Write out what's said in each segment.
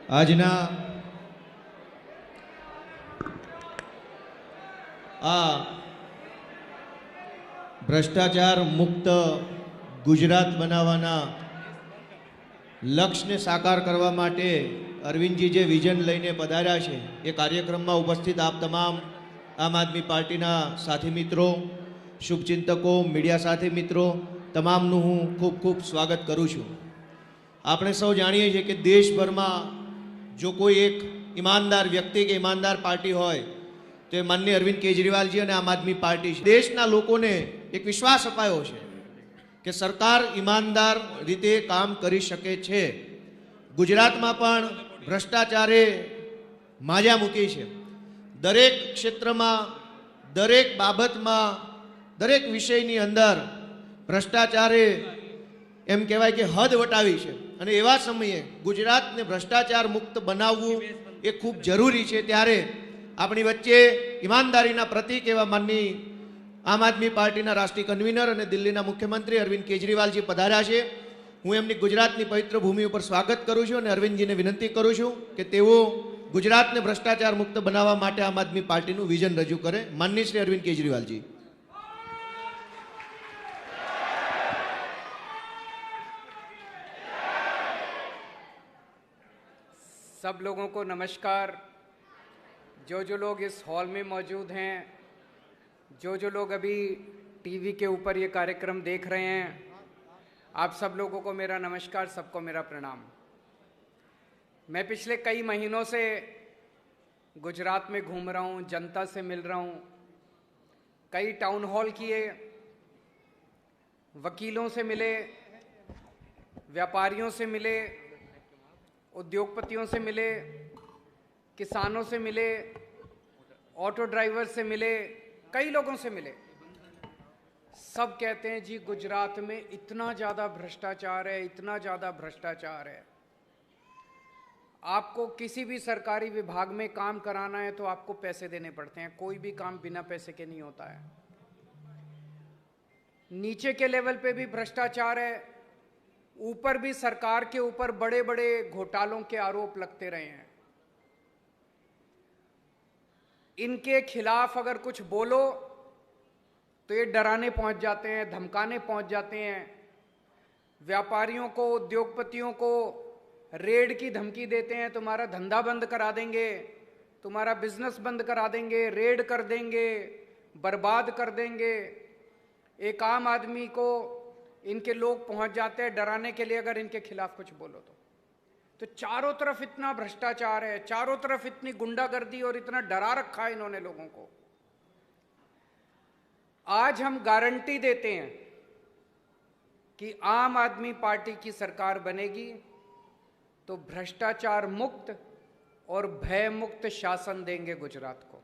આજના આ ભ્રષ્ટાચાર મુક્ત ગુજરાત બનાવવાના લક્ષ્યને સાકાર કરવા માટે અરવિંદજી જે વિઝન લઈને પધાર્યા છે એ કાર્યક્રમમાં ઉપસ્થિત આપ તમામ આમ આદમી પાર્ટીના સાથી મિત્રો, શુભચિંતકો, મીડિયા સાથી મિત્રો તમામનું હું ખૂબ ખૂબ સ્વાગત કરું છું। આપણે સૌ જાણીએ છીએ કે દેશભરમાં જો કોઈ એક ઈમાનદાર વ્યક્તિ કે ઈમાનદાર પાર્ટી હોય તો એ માનનીય અરવિંદ કેજરીવાલજી અને આમ આદમી પાર્ટી છે। દેશના લોકોને એક વિશ્વાસ અપાયો છે કે સરકાર ઈમાનદાર રીતે કામ કરી શકે છે। ગુજરાતમાં પણ ભ્રષ્ટાચારે માજા મૂકી છે। દરેક ક્ષેત્રમાં, દરેક બાબતમાં, દરેક વિષયની અંદર ભ્રષ્ટાચારે એમ કહેવાય કે હદ વટાવી છે અને એવા સમયે ગુજરાતને ભ્રષ્ટાચાર મુક્ત બનાવવું એ ખૂબ જરૂરી છે। ત્યારે આપણી વચ્ચે ઈમાનદારીના પ્રતીક એવા માનની આમ આદમી પાર્ટીના રાષ્ટ્રીય કન્વીનર અને દિલ્હીના મુખ્યમંત્રી અરવિંદ કેજરીવાલજી પધાર્યા છે। હું એમની ગુજરાતની પવિત્ર ભૂમિ ઉપર સ્વાગત કરું છું અને અરવિંદજીને વિનંતી કરું છું કે તેઓ ગુજરાતને ભ્રષ્ટાચાર મુક્ત બનાવવા માટે આમ આદમી પાર્ટીનું વિઝન રજૂ કરે। માનનીય શ્રી અરવિંદ કેજરીવાલજી। सब लोगों को नमस्कार। जो लोग इस हॉल में मौजूद हैं, जो लोग अभी टीवी के ऊपर ये कार्यक्रम देख रहे हैं, आप सब लोगों को मेरा नमस्कार, सबको मेरा प्रणाम। मैं पिछले कई महीनों से गुजरात में घूम रहा हूँ, जनता से मिल रहा हूँ, कई टाउन हॉल किए, वकीलों से मिले, व्यापारियों से मिले, उद्योगपतियों से मिले, किसानों से मिले, ऑटो ड्राइवर से मिले, कई लोगों से मिले। सब कहते हैं जी गुजरात में इतना ज़्यादा भ्रष्टाचार है, इतना ज़्यादा भ्रष्टाचार है। आपको किसी भी सरकारी विभाग में काम कराना है तो आपको पैसे देने पड़ते हैं, कोई भी काम बिना पैसे के नहीं होता है। नीचे के लेवल पे भी भ्रष्टाचार है, ऊपर भी सरकार के ऊपर बड़े बड़े घोटालों के आरोप लगते रहे हैं। इनके खिलाफ अगर कुछ बोलो तो ये डराने पहुंच जाते हैं, धमकाने पहुंच जाते हैं, व्यापारियों को, उद्योगपतियों को रेड की धमकी देते हैं, तुम्हारा धंधा बंद करा देंगे, तुम्हारा बिजनेस बंद करा देंगे, रेड कर देंगे, बर्बाद कर देंगे। एक आम आदमी को इनके लोग पहुंच जाते हैं डराने के लिए अगर इनके खिलाफ कुछ बोलो तो चारों तरफ इतना भ्रष्टाचार है, चारों तरफ इतनी गुंडागर्दी और इतना डरा रखा है इन्होंने लोगों को। आज हम गारंटी देते हैं कि आम आदमी पार्टी की सरकार बनेगी तो भ्रष्टाचार मुक्त और भय मुक्त शासन देंगे गुजरात को।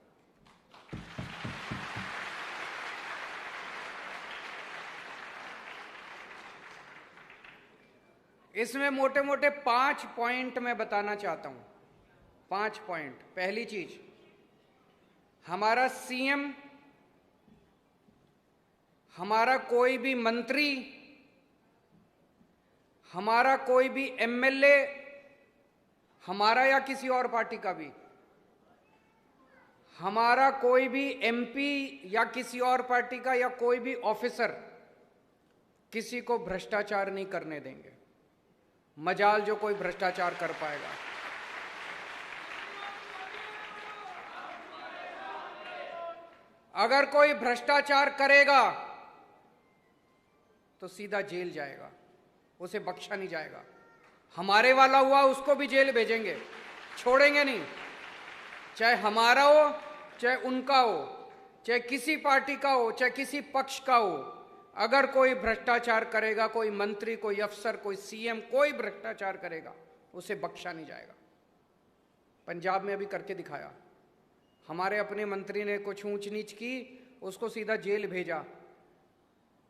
इसमें मोटे मोटे 5 पॉइंट मैं बताना चाहता हूं। 5 पॉइंट। पहली चीज, हमारा सीएम, हमारा कोई भी मंत्री, हमारा कोई भी एमएलए, हमारा या किसी और पार्टी का भी, हमारा कोई भी एमपी या किसी और पार्टी का या कोई भी ऑफिसर किसी को भ्रष्टाचार नहीं करने देंगे। मजाल जो कोई भ्रष्टाचार कर पाएगा। अगर कोई भ्रष्टाचार करेगा तो सीधा जेल जाएगा, उसे बख्शा नहीं जाएगा। हमारे वाला हुआ उसको भी जेल भेजेंगे, छोड़ेंगे नहीं। चाहे हमारा हो, चाहे उनका हो, चाहे किसी पार्टी का हो, चाहे किसी पक्ष का हो, अगर कोई भ्रष्टाचार करेगा, कोई मंत्री, कोई अफसर, कोई सीएम, कोई भ्रष्टाचार करेगा, उसे बख्शा नहीं जाएगा। पंजाब में अभी करके दिखाया, हमारे अपने मंत्री ने कुछ ऊंच नीच की, उसको सीधा जेल भेजा।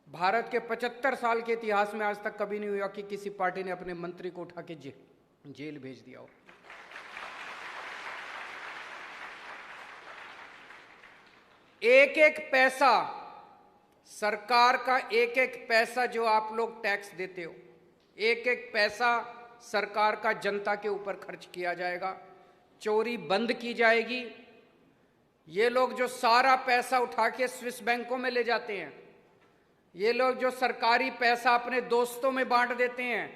भारत के 75 साल के इतिहास में आज तक कभी नहीं हुआ कि किसी पार्टी ने अपने मंत्री को उठा के जेल भेज दिया हो। एक एक पैसा, सरकार का एक एक पैसा जो आप लोग टैक्स देते हो, एक एक पैसा सरकार का जनता के ऊपर खर्च किया जाएगा। चोरी बंद की जाएगी। ये लोग जो सारा पैसा उठा के स्विस बैंकों में ले जाते हैं, ये लोग जो सरकारी पैसा अपने दोस्तों में बांट देते हैं,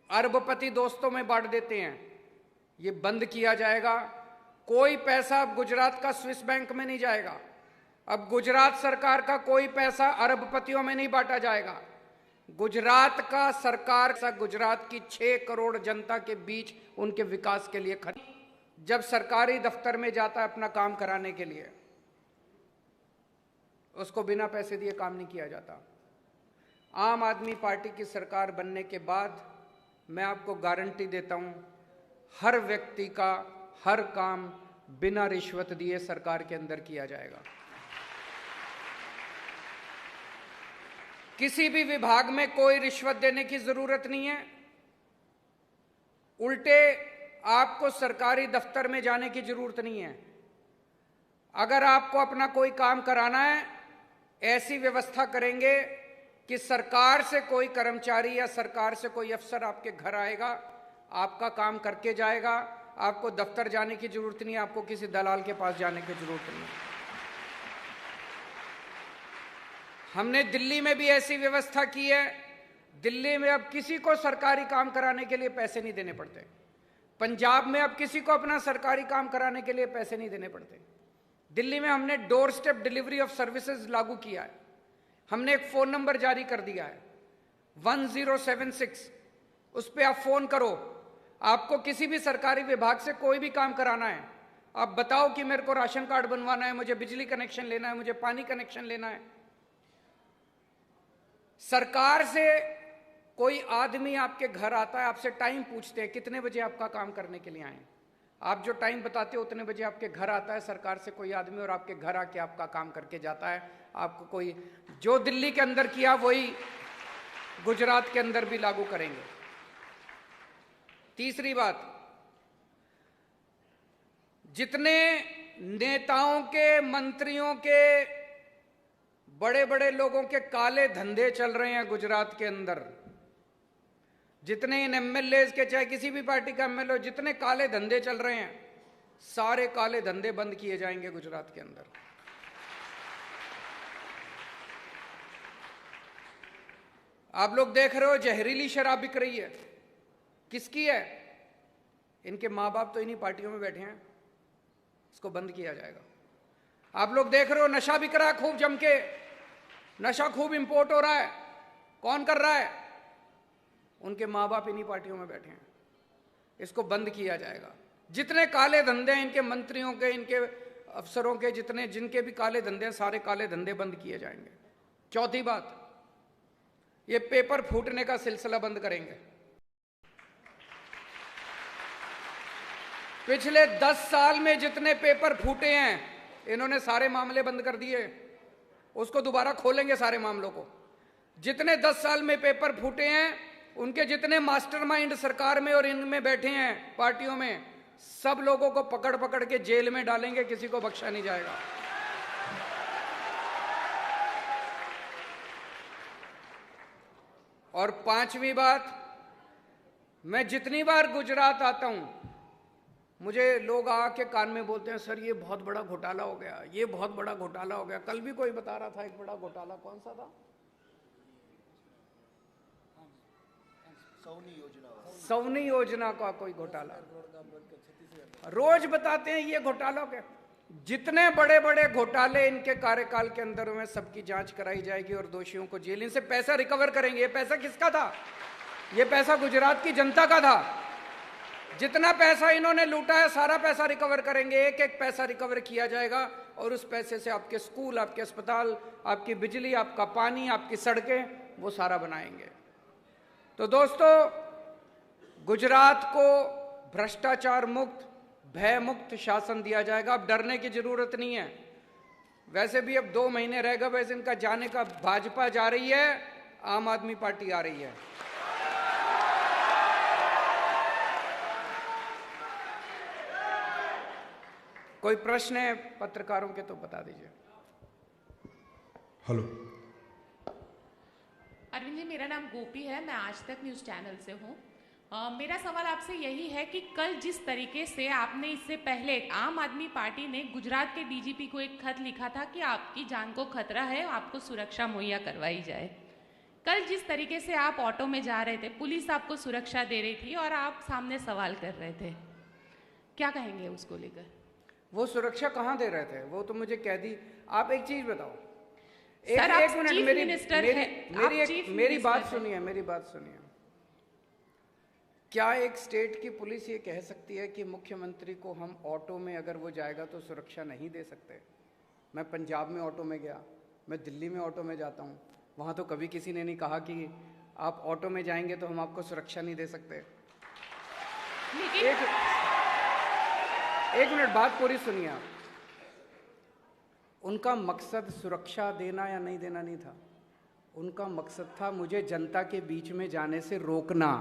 अरबपति दोस्तों में बांट देते हैं, ये बंद किया जाएगा। कोई पैसा अब गुजरात का स्विस बैंक में नहीं जाएगा। अब गुजरात सरकार का कोई पैसा अरबपतियों में नहीं बांटा जाएगा। गुजरात का सरकार गुजरात की 6 करोड़ जनता के बीच उनके विकास के लिए खर्च। जब सरकारी दफ्तर में जाता है अपना काम कराने के लिए, उसको बिना पैसे दिए काम नहीं किया जाता। आम आदमी पार्टी की सरकार बनने के बाद मैं आपको गारंटी देता हूं, हर व्यक्ति का हर काम बिना रिश्वत दिए सरकार के अंदर किया जाएगा। किसी भी विभाग में कोई रिश्वत देने की जरूरत नहीं है। उल्टे आपको सरकारी दफ्तर में जाने की जरूरत नहीं है। अगर आपको अपना कोई काम कराना है, ऐसी व्यवस्था करेंगे कि सरकार से कोई कर्मचारी या सरकार से कोई अफसर आपके घर आएगा, आपका काम करके जाएगा। आपको दफ्तर जाने की जरूरत नहीं है, आपको किसी दलाल के पास जाने की जरूरत नहीं है। हमने दिल्ली में भी ऐसी व्यवस्था की है। दिल्ली में अब किसी को सरकारी काम कराने के लिए पैसे नहीं देने पड़ते। पंजाब में अब किसी को अपना सरकारी काम कराने के लिए पैसे नहीं देने पड़ते। दिल्ली में हमने door step delivery of services लागू किया है। हमने एक फोन नंबर जारी कर दिया है 1076। उस पर आप फोन करो। आपको किसी भी सरकारी विभाग से कोई भी काम कराना है, आप बताओ कि मेरे को राशन कार्ड बनवाना है, मुझे बिजली कनेक्शन लेना है, मुझे पानी कनेक्शन लेना है। सरकार से कोई आदमी आपके घर आता है, आपसे टाइम पूछते हैं कितने बजे आपका काम करने के लिए आए। आप जो टाइम बताते हो उतने बजे आपके घर आता है सरकार से कोई आदमी, और आपके घर आके आपका काम करके जाता है। आपको कोई जो दिल्ली के अंदर किया वही गुजरात के अंदर भी लागू करेंगे। तीसरी बात, जितने नेताओं के, मंत्रियों के, बड़े बड़े लोगों के काले धंधे चल रहे हैं गुजरात के अंदर, जितने इन एमएलए के, चाहे किसी भी पार्टी का एमएलए, जितने काले धंधे चल रहे हैं, सारे काले धंधे बंद किए जाएंगे गुजरात के अंदर। आप लोग देख रहे हो जहरीली शराब बिक रही है। किसकी है? इनके माँ बाप तो इन्हीं पार्टियों में बैठे हैं। इसको बंद किया जाएगा। आप लोग देख रहे हो नशा बिक रहा है खूब जम के, नशा खूब इंपोर्ट हो रहा है। कौन कर रहा है? उनके माँ बाप इन्हीं पार्टियों में बैठे हैं। इसको बंद किया जाएगा। जितने काले धंधे हैं इनके मंत्रियों के, इनके अफसरों के, जितने जिनके भी काले धंधे हैं, सारे काले धंधे बंद किए जाएंगे। चौथी बात, ये पेपर फूटने का सिलसिला बंद करेंगे। पिछले 10 साल में जितने पेपर फूटे हैं, इन्होंने सारे मामले बंद कर दिए। उसको दोबारा खोलेंगे सारे मामलों को। जितने 10 साल में पेपर फूटे हैं, उनके जितने मास्टरमाइंड सरकार में और इनमें बैठे हैं पार्टियों में, सब लोगों को पकड़ पकड़ के जेल में डालेंगे। किसी को बख्शा नहीं जाएगा। और पांचवी बात, मैं जितनी बार गुजरात आता हूं, मुझे लोग आके कान में बोलते हैं, सर ये बहुत बड़ा घोटाला हो गया, ये बहुत बड़ा घोटाला हो गया। कल भी कोई बता रहा था एक बड़ा घोटाला, कौन सा था? सवनी योजना का कोई घोटाला। रोज बताते हैं ये घोटाला क्या। जितने बड़े बड़े घोटाले इनके कार्यकाल के अंदर हुए, सबकी जांच कराई जाएगी और दोषियों को जेल, इनसे पैसा रिकवर करेंगे। ये पैसा किसका था? ये पैसा गुजरात की जनता का था। जितना पैसा इन्होंने लूटा है, सारा पैसा रिकवर करेंगे। एक एक पैसा रिकवर किया जाएगा और उस पैसे से आपके स्कूल, आपके अस्पताल, आपकी बिजली, आपका पानी, आपकी सड़कें, वो सारा बनाएंगे। तो दोस्तों, गुजरात को भ्रष्टाचार मुक्त, भय मुक्त शासन दिया जाएगा। अब डरने की जरूरत नहीं है। वैसे भी अब 2 महीने रहेगा। वैसे इनका जाने का, भाजपा जा रही है, आम आदमी पार्टी आ रही है। कोई प्रश्न है पत्रकारों के तो बता दीजिए। हेलो अरविंद जी, मेरा नाम गोपी है, मैं आज तक न्यूज़ चैनल से हूँ। मेरा सवाल आपसे यही है कि कल जिस तरीके से आपने इससे पहले आम आदमी पार्टी ने गुजरात के डीजीपी को एक खत लिखा था कि आपकी जान को खतरा है, आपको सुरक्षा मुहैया करवाई जाए। कल जिस तरीके से आप ऑटो में जा रहे थे, पुलिस आपको सुरक्षा दे रही थी और आप सामने सवाल कर रहे थे, क्या कहेंगे उसको लेकर? वो सुरक्षा कहाँ दे रहे थे? वो तो मुझे कह दी। आप एक चीज बताओ, सर, आप एक मिनट, चीफ मिनिस्टर हैं, मेरी बात सुनिए, मेरी बात सुनिए। क्या एक स्टेट की पुलिस ये कह सकती है कि मुख्यमंत्री को हम ऑटो में अगर वो जाएगा तो सुरक्षा नहीं दे सकते? मैं पंजाब में ऑटो में गया, मैं दिल्ली में ऑटो में जाता हूँ, वहाँ तो कभी किसी ने नहीं कहा कि आप ऑटो में जाएंगे तो हम आपको सुरक्षा नहीं दे सकते। एक मिनट, बात पूरी सुनिए आप। उनका मकसद सुरक्षा देना या नहीं देना नहीं था, उनका मकसद था मुझे जनता के बीच में जाने से रोकना।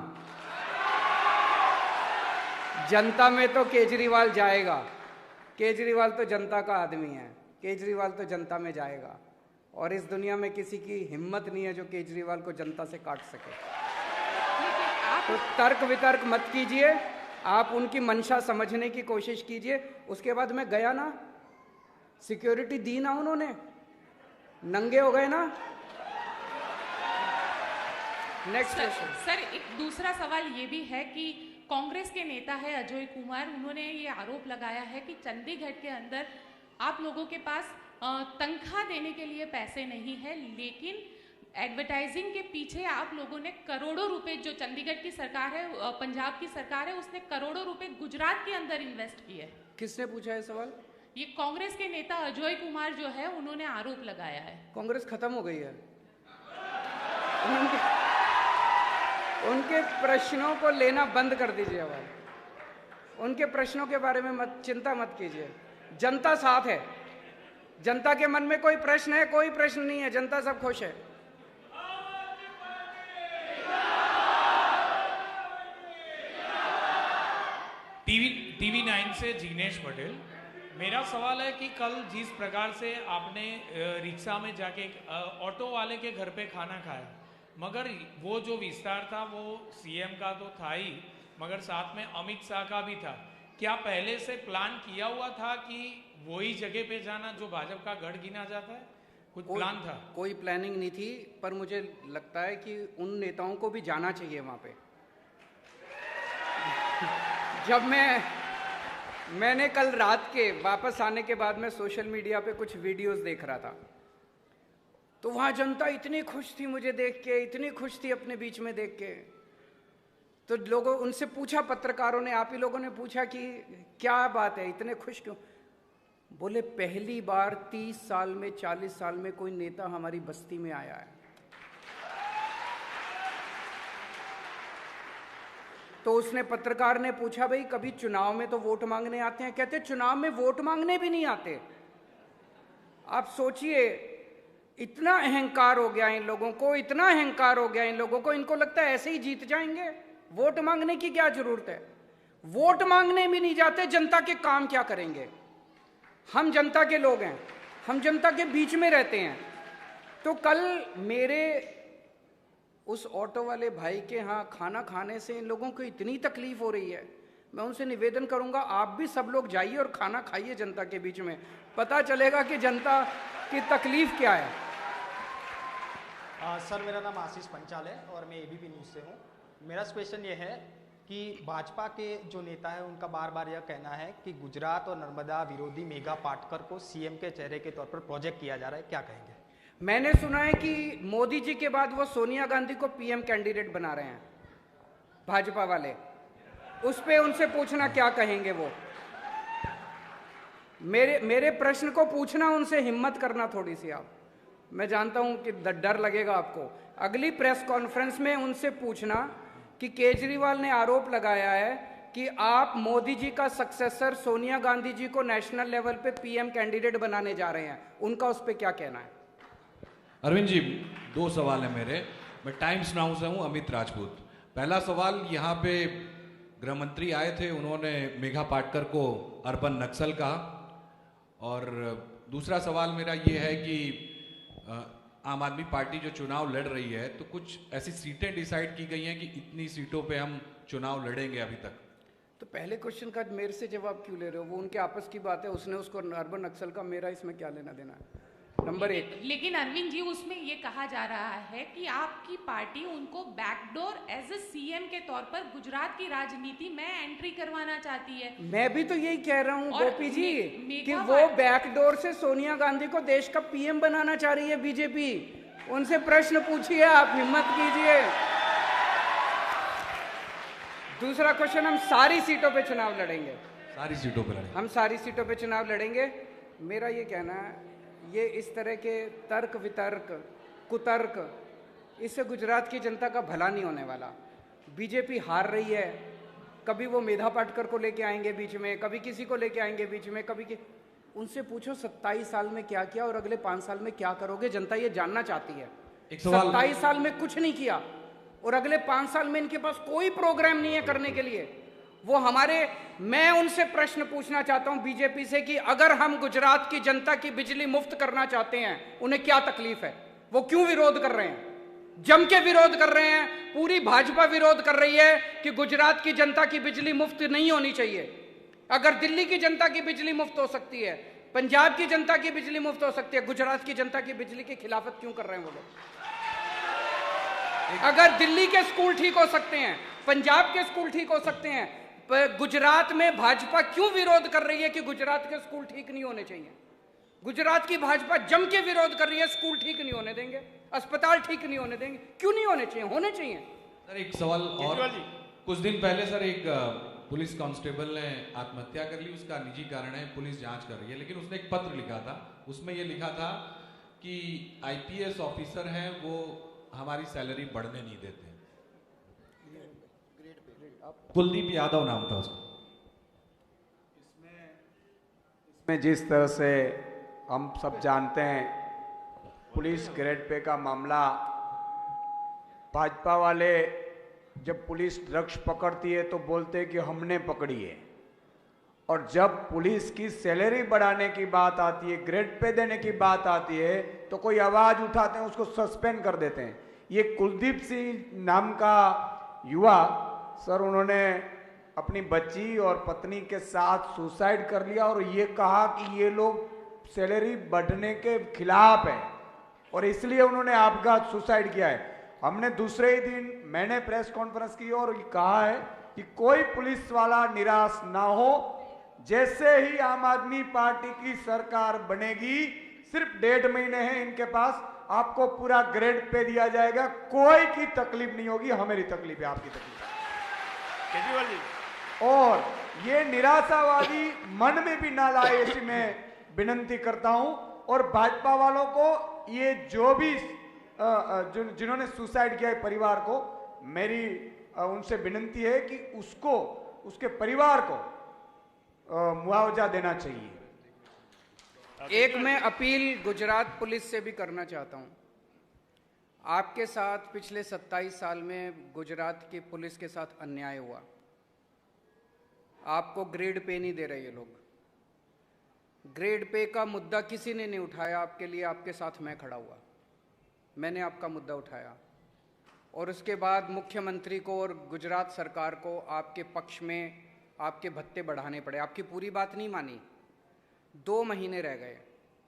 जनता में तो केजरीवाल जाएगा, केजरीवाल तो जनता का आदमी है, केजरीवाल तो जनता में जाएगा, और इस दुनिया में किसी की हिम्मत नहीं है जो केजरीवाल को जनता से काट सके। तो तर्क वितर्क मत कीजिए, आप उनकी मंशा समझने की कोशिश कीजिए। उसके बाद मैं गया ना, सिक्योरिटी दी ना उन्होंने, नंगे हो गए ना। Next question. सर, एक दूसरा सवाल ये भी है कि कांग्रेस के नेता है अजय कुमार, उन्होंने ये आरोप लगाया है कि चंडीगढ़ के अंदर आप लोगों के पास तनख्वाह देने के लिए पैसे नहीं है, लेकिन एडवर्टाइजिंग के पीछे आप लोगों ने करोड़ों रुपए, जो चंडीगढ़ की सरकार है, पंजाब की सरकार है, उसने करोड़ों रुपए गुजरात के अंदर इन्वेस्ट किए। किसने पूछा है सवाल? ये कांग्रेस के नेता अजय कुमार जो है, उन्होंने आरोप लगाया है। कांग्रेस खत्म हो गई है। उनके प्रश्नों को लेना बंद कर दीजिए। अब उनके प्रश्नों के बारे में चिंता मत कीजिए। जनता साथ है, जनता के मन में कोई प्रश्न है? कोई प्रश्न नहीं है, जनता सब खुश है। टीवी 9 से जिग्नेश पटेल। मेरा सवाल है कि कल जिस प्रकार से आपने रिक्शा में जाके ऑटो वाले के घर पे खाना खाया, मगर वो जो विस्तार था वो सीएम का तो था ही, मगर साथ में अमित शाह का भी था। क्या पहले से प्लान किया हुआ था कि वही जगह पे जाना जो भाजपा का गढ़ गिना जाता है? कुछ प्लान था? कोई प्लानिंग नहीं थी, पर मुझे लगता है कि उन नेताओं को भी जाना चाहिए वहां पे। जब मैंने कल रात के वापस आने के बाद में सोशल मीडिया पे कुछ वीडियोस देख रहा था, तो वहां जनता इतनी खुश थी मुझे देख के, इतनी खुश थी अपने बीच में देख के। तो लोगों उनसे पूछा, पत्रकारों ने, आप ही लोगों ने पूछा कि क्या बात है, इतने खुश क्यों? बोले पहली बार 30 साल में, 40 साल में कोई नेता हमारी बस्ती में आया है। तो उसने, पत्रकार ने पूछा, भाई कभी चुनाव में तो वोट मांगने आते हैं? कहते चुनाव में वोट मांगने भी नहीं आते। आप सोचिए, इतना अहंकार हो गया इन लोगों को, इतना अहंकार हो गया इन लोगों को, इनको लगता है ऐसे ही जीत जाएंगे, वोट मांगने की क्या जरूरत है? वोट मांगने भी नहीं जाते, जनता के काम क्या करेंगे? हम जनता के लोग हैं, हम जनता के बीच में रहते हैं। तो कल मेरे उस ऑटो वाले भाई के यहाँ खाना खाने से इन लोगों को इतनी तकलीफ हो रही है। मैं उनसे निवेदन करूंगा, आप भी सब लोग जाइए और खाना खाइए जनता के बीच में, पता चलेगा कि जनता की तकलीफ क्या है। सर, मेरा नाम आशीष पंचाल है और मैं एबीपी न्यूज़ से हूँ। मेरा क्वेश्चन ये है कि भाजपा के जो नेता है उनका बार बार यह कहना है कि गुजरात और नर्मदा विरोधी मेघा पाटकर को सीएम के चेहरे के तौर पर प्रोजेक्ट किया जा रहा है, क्या कहेंगे? मैंने सुना है कि मोदी जी के बाद वो सोनिया गांधी को पीएम कैंडिडेट बना रहे हैं भाजपा वाले। उस पे उनसे पूछना क्या कहेंगे वो। मेरे प्रश्न को पूछना, उनसे हिम्मत करना थोड़ी सी आप। मैं जानता हूं कि डर लगेगा आपको। अगली प्रेस कॉन्फ्रेंस में उनसे पूछना कि केजरीवाल ने आरोप लगाया है कि आप मोदी जी का सक्सेसर सोनिया गांधी जी को नेशनल लेवल पे पीएम कैंडिडेट बनाने जा रहे हैं, उनका उस पर क्या कहना है? अरविंद जी, 2 सवाल है मेरे। मैं टाइम्स नाउ से हूँ, अमित राजपूत। पहला सवाल, यहाँ पे गृह मंत्री आए थे, उन्होंने मेघा पाटकर को अर्बन नक्सल कहा। और दूसरा सवाल मेरा ये है कि आम आदमी पार्टी जो चुनाव लड़ रही है, तो कुछ ऐसी सीटें डिसाइड की गई हैं कि इतनी सीटों पे हम चुनाव लड़ेंगे अभी तक? तो पहले क्वेश्चन का मेरे से जवाब क्यों ले रहे हो? वो उनके आपस की बात है, उसने उसको अर्बन नक्सल का, मेरा इसमें क्या लेना देना है? नंबर एक, लेकिन अरविंद जी उसमें ये कहा जा रहा है कि आपकी पार्टी उनको बैकडोर एज ए सीएम के तौर पर गुजरात की राजनीति में एंट्री करवाना चाहती है। मैं भी तो यही कह रहा हूँ और गोपी जी मेघा कि वो बैकडोर से सोनिया गांधी को देश का पीएम बनाना चाह रही है बीजेपी। उनसे प्रश्न पूछिए, आप हिम्मत कीजिए। दूसरा क्वेश्चन, हम सारी सीटों पे चुनाव लड़ेंगे। सारी सीटों पे लड़ेंगे? हम सारी सीटों पे चुनाव लड़ेंगे। मेरा ये कहना है, ये इस तरह के तर्क वितर्क कुतर्क, इससे गुजरात की जनता का भला नहीं होने वाला। बीजेपी हार रही है, कभी वो मेधा पाटकर को लेके आएंगे बीच में, कभी किसी को लेके आएंगे बीच में, उनसे पूछो 27 साल में क्या किया और अगले 5 साल में क्या करोगे। जनता ये जानना चाहती है। 27 साल में कुछ नहीं किया और अगले 5 साल में इनके पास कोई प्रोग्राम नहीं है करने के लिए। वो मैं उनसे प्रश्न पूछना चाहता हूं बीजेपी से कि अगर हम गुजरात की जनता की बिजली मुफ्त करना चाहते हैं, उन्हें क्या तकलीफ है? वो क्यों विरोध कर रहे हैं? जम के विरोध कर रहे हैं। पूरी भाजपा विरोध कर रही है कि गुजरात की जनता की बिजली मुफ्त नहीं होनी चाहिए। अगर दिल्ली की जनता की बिजली मुफ्त हो सकती है, पंजाब की जनता की बिजली मुफ्त हो सकती है, गुजरात की जनता की बिजली की खिलाफत क्यों कर रहे हैं वो लोग? अगर दिल्ली के स्कूल ठीक हो सकते हैं, पंजाब के स्कूल ठीक हो सकते हैं, गुजरात में भाजपा क्यों विरोध कर रही है कि गुजरात के स्कूल ठीक नहीं होने चाहिए? गुजरात की भाजपा जम के विरोध कर रही है, स्कूल ठीक नहीं होने देंगे, अस्पताल ठीक नहीं होने देंगे। क्यों नहीं होने चाहिए? होने चाहिए। सर एक सवाल और, कुछ दिन पहले सर एक पुलिस कांस्टेबल ने आत्महत्या कर ली। उसका निजी कारण है, पुलिस जांच कर रही है, लेकिन उसने एक पत्र लिखा था। उसमें यह लिखा था कि आईपीएस ऑफिसर हैं, वो हमारी सैलरी बढ़ने नहीं देते। कुलदीप यादव नाम था उसका। इसमें जिस तरह से हम सब जानते हैं, पुलिस ग्रेड पे का मामला, भाजपा वाले जब पुलिस ड्रग्स पकड़ती है तो बोलते हैं कि हमने पकड़ी है, और जब पुलिस की सैलरी बढ़ाने की बात आती है, ग्रेड पे देने की बात आती है, तो कोई आवाज उठाते हैं, उसको सस्पेंड कर देते हैं। ये कुलदीप सिंह नाम का युवा सर, उन्होंने अपनी बच्ची और पत्नी के साथ सुसाइड कर लिया और ये कहा कि ये लोग सैलरी बढ़ने के खिलाफ है और इसलिए उन्होंने आपका सुसाइड किया है। हमने दूसरे ही दिन मैंने प्रेस कॉन्फ्रेंस की और कहा है कि कोई पुलिस वाला निराश ना हो। जैसे ही आम आदमी पार्टी की सरकार बनेगी, सिर्फ 1.5 महीने हैं इनके पास, आपको पूरा ग्रेड पे दिया जाएगा। कोई की तकलीफ नहीं होगी, हमारी तकलीफ है, आपकी तकलीफ है केजरीवाल जी। और ये निराशावादी मन में भी ना लाए, ऐसी मैं विनंती करता हूं। और भाजपा वालों को ये जो भी जिन्होंने सुसाइड किया है परिवार को, मेरी उनसे विनती है कि उसको, उसके परिवार को मुआवजा देना चाहिए। एक मैं अपील गुजरात पुलिस से भी करना चाहता हूं। आपके साथ पिछले 27 साल में गुजरात की पुलिस के साथ अन्याय हुआ। आपको ग्रेड पे नहीं दे रहे ये लोग। ग्रेड पे का मुद्दा किसी ने नहीं उठाया आपके लिए, आपके साथ मैं खड़ा हुआ, मैंने आपका मुद्दा उठाया। और उसके बाद मुख्यमंत्री को और गुजरात सरकार को आपके पक्ष में आपके भत्ते बढ़ाने पड़े। आपकी पूरी बात नहीं मानी। 2 महीने रह गए।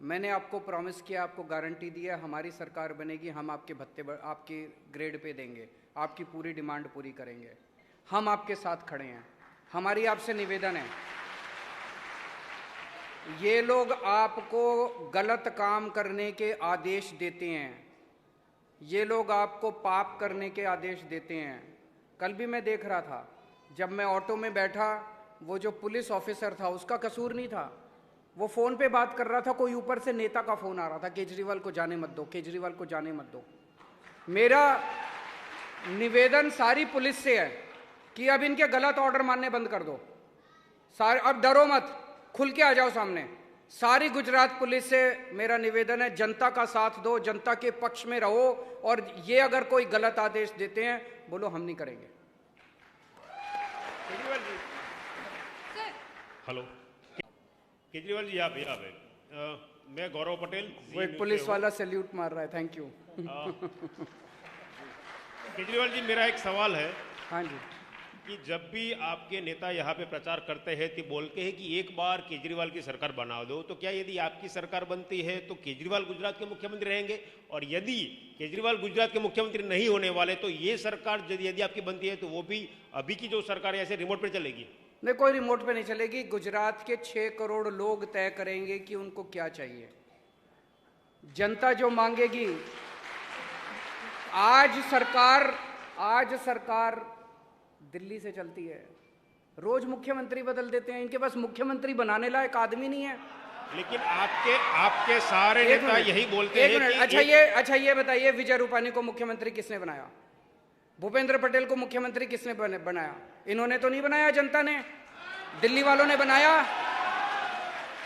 मैंने आपको प्रॉमिस किया, आपको गारंटी दिया, हमारी सरकार बनेगी, हम आपके भत्ते आपकी ग्रेड पे देंगे, आपकी पूरी डिमांड पूरी करेंगे। हम आपके साथ खड़े हैं। हमारी आपसे निवेदन है, ये लोग आपको गलत काम करने के आदेश देते हैं, ये लोग आपको पाप करने के आदेश देते हैं। कल भी मैं देख रहा था, जब मैं ऑटो में बैठा, वो जो पुलिस ऑफिसर था उसका कसूर नहीं था, वो फोन पे बात कर रहा था, कोई ऊपर से नेता का फोन आ रहा था, केजरीवाल को जाने मत दो, केजरीवाल को जाने मत दो। मेरा निवेदन सारी पुलिस से है कि अब इनके गलत ऑर्डर मानने बंद कर दो। सारे अब डरो मत, खुल के आ जाओ सामने। सारी गुजरात पुलिस से मेरा निवेदन है, जनता का साथ दो, जनता के पक्ष में रहो, और ये अगर कोई गलत आदेश देते हैं, बोलो हम नहीं करेंगे। केजरीवाल जी, हेलो केजरीवाल जी, यहाँ पे मैं गौरव पटेल, वो एक पुलिस वाला सैल्यूट मार रहा है, थैंक यू। केजरीवाल जी, मेरा एक सवाल है। हाँ जी। कि जब भी आपके नेता यहाँ पे प्रचार करते हैं तो बोलते हैं कि एक बार केजरीवाल की सरकार बना दो, तो क्या यदि आपकी सरकार बनती है तो केजरीवाल गुजरात के मुख्यमंत्री रहेंगे? और यदि केजरीवाल गुजरात के मुख्यमंत्री नहीं होने वाले तो ये सरकार यदि आपकी बनती है तो वो भी अभी की जो सरकार है ऐसे रिमोट पे चलेगी? नहीं, कोई रिमोट पे नहीं चलेगी। गुजरात के 6 करोड़ लोग तय करेंगे कि उनको क्या चाहिए। जनता जो मांगेगी। आज सरकार दिल्ली से चलती है, रोज मुख्यमंत्री बदल देते हैं। इनके पास मुख्यमंत्री बनाने लायक आदमी नहीं है। लेकिन आपके सारे नेता यही बोलते हैं कि अच्छा ये बताइए, विजय रूपानी को मुख्यमंत्री किसने बनाया? भूपेंद्र पटेल को मुख्यमंत्री किसने बनाया? इन्होंने तो नहीं बनाया, जनता ने, दिल्ली वालों ने बनाया।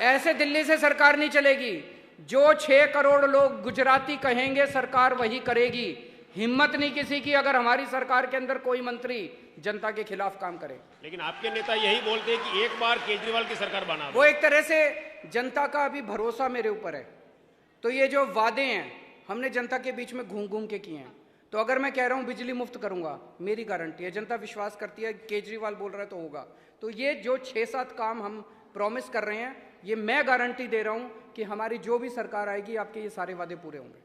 ऐसे दिल्ली से सरकार नहीं चलेगी। जो 6 करोड़ लोग गुजराती कहेंगे सरकार वही करेगी। हिम्मत नहीं किसी की अगर हमारी सरकार के अंदर कोई मंत्री जनता के खिलाफ काम करे। लेकिन आपके नेता यही बोलते हैं कि एक बार केजरीवाल की सरकार बना दो। वो एक तरह से जनता का अभी भरोसा मेरे ऊपर है। तो ये जो वादे हैं हमने जनता के बीच में घूम घूम के किए हैं। तो अगर मैं कह रहा हूं बिजली मुफ्त करूंगा, मेरी गारंटी है, जनता विश्वास करती है, केजरीवाल बोल रहा है तो होगा। तो ये जो 6-7 काम हम प्रॉमिस कर रहे हैं, ये मैं गारंटी दे रहा हूं कि हमारी जो भी सरकार आएगी आपके ये सारे वादे पूरे होंगे।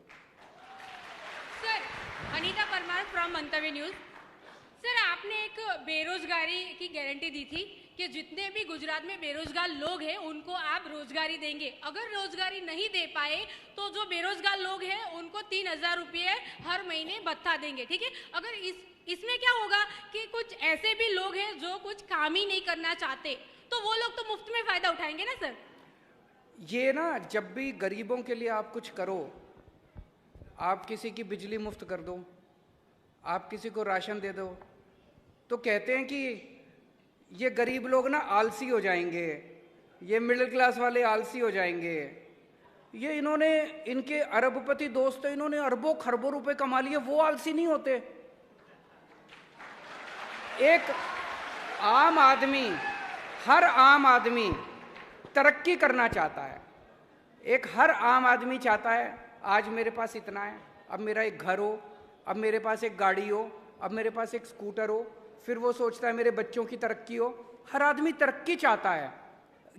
Anita Parmar from Mantavya news. Sir, आपने एक बेरोजगारी की गारंटी दी थी कि जितने भी गुजरात में बेरोजगार लोग हैं उनको आप रोजगारी देंगे। अगर रोजगारी नहीं दे पाए तो जो बेरोजगार लोग हैं उनको 3000 रुपये हर महीने भत्ता देंगे, ठीक है? अगर इसमें क्या होगा कि कुछ ऐसे भी लोग हैं जो कुछ काम ही नहीं करना चाहते, तो वो लोग तो मुफ्त में फायदा उठाएंगे ना सर? ये ना, जब भी गरीबों के लिए आप कुछ करो, आप किसी की बिजली मुफ्त कर दो, आप किसी को राशन दे दो, तो कहते हैं कि ये गरीब लोग ना आलसी हो जाएंगे, ये मिडिल क्लास वाले आलसी हो जाएंगे। ये इनके अरबपति दोस्त हैं, इन्होंने अरबों खरबों रुपए कमा लिए, वो आलसी नहीं होते। एक आम आदमी, हर आम आदमी तरक्की करना चाहता है। हर आम आदमी चाहता है आज मेरे पास इतना है, अब मेरा एक घर हो, अब मेरे पास एक गाड़ी हो, अब मेरे पास एक स्कूटर हो, फिर वो सोचता है मेरे बच्चों की तरक्की हो। हर आदमी तरक्की चाहता है।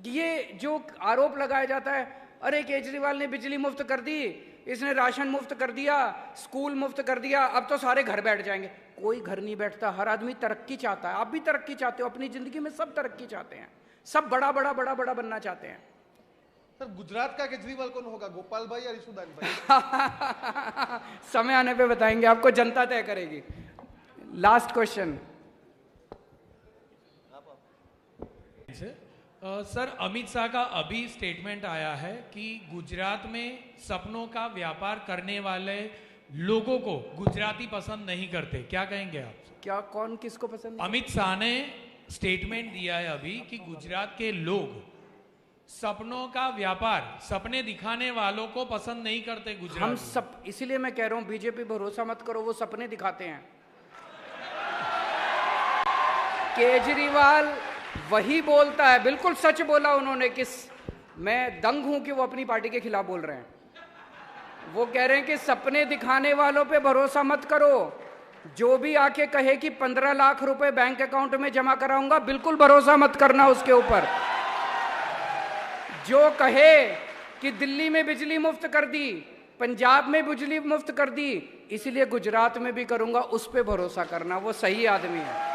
ये जो आरोप लगाया जाता है, अरे केजरीवाल ने बिजली मुफ्त कर दी, इसने राशन मुफ्त कर दिया, स्कूल मुफ्त कर दिया, अब तो सारे घर बैठ जाएंगे। कोई घर नहीं बैठता, हर आदमी तरक्की चाहता है। आप भी तरक्की चाहते हो अपनी जिंदगी में, सब तरक्की चाहते हैं, सब बड़ा बड़ा बड़ा बड़ा बनना चाहते हैं। सर, गुजरात का केजरीवाल कौन होगा, गोपाल भाई या रिशुदान भाई? समय आने पे बताएंगे आपको, जनता तय करेगी। Last question. Sir, Amit Shah का अभी स्टेटमेंट आया है कि गुजरात में सपनों का व्यापार करने वाले लोगों को गुजराती पसंद नहीं करते, क्या कहेंगे आप? क्या, कौन किसको पसंद? अमित शाह ने स्टेटमेंट दिया है अभी कि गुजरात के लोग सपनों का व्यापार, सपने दिखाने वालों को पसंद नहीं करते गुजरात। हम सब, इसीलिए मैं कह रहा हूं बीजेपी भरोसा मत करो, वो सपने दिखाते हैं। केजरीवाल वही बोलता है, बिल्कुल सच बोला उन्होंने कि मैं दंग हूं कि वो अपनी पार्टी के खिलाफ बोल रहे हैं। वो कह रहे हैं कि सपने दिखाने वालों पे भरोसा मत करो। जो भी आके कहे कि 15 लाख रुपए बैंक अकाउंट में जमा कराऊंगा, बिल्कुल भरोसा मत करना उसके ऊपर। जो कहे कि दिल्ली में बिजली मुफ्त कर दी, पंजाब में बिजली मुफ्त कर दी, इसलिए गुजरात में भी करूंगा, उस पे भरोसा करना, वो सही आदमी है।